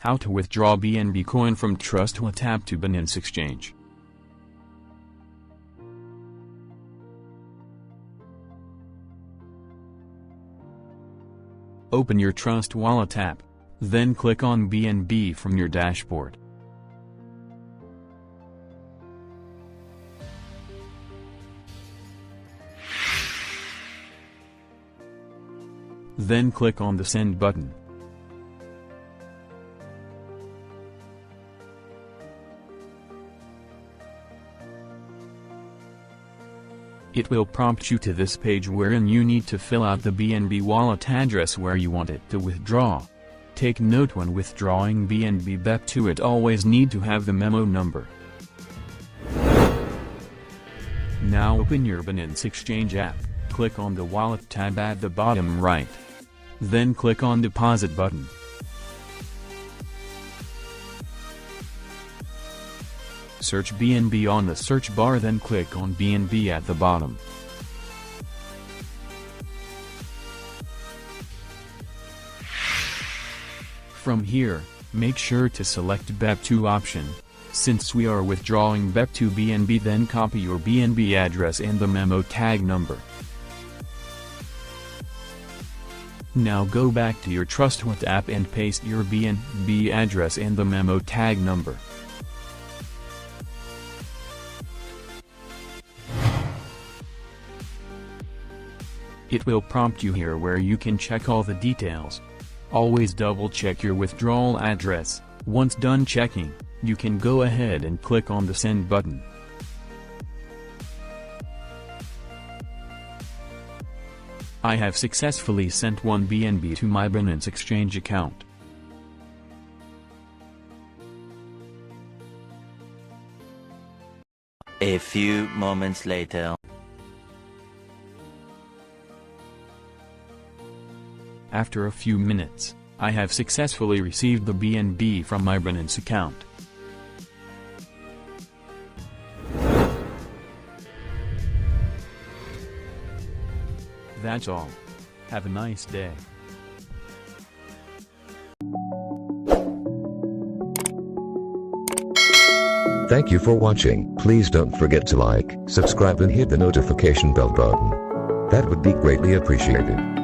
How to withdraw BNB coin from Trustwallet app to Binance Exchange. Open your Trustwallet app, then click on BNB from your dashboard. Then click on the Send button. It will prompt you to this page wherein you need to fill out the BNB wallet address where you want it to withdraw. Take note when withdrawing BNB BEP2 it always need to have the memo number. Now open your Binance Exchange app, click on the Wallet tab at the bottom right. Then click on Deposit button. Search BNB on the search bar, then click on BNB at the bottom. From here, make sure to select BEP2 option. Since we are withdrawing BEP2 BNB, then copy your BNB address and the memo tag number. Now go back to your Trustwallet app and paste your BNB address and the memo tag number. It will prompt you here where you can check all the details. Always double check your withdrawal address. Once done checking, you can go ahead and click on the Send button. I have successfully sent 1 BNB to my Binance Exchange account. A few moments later. After a few minutes, I have successfully received the BNB from my Binance account. That's all. Have a nice day. Thank you for watching. Please don't forget to like, subscribe and hit the notification bell button. That would be greatly appreciated.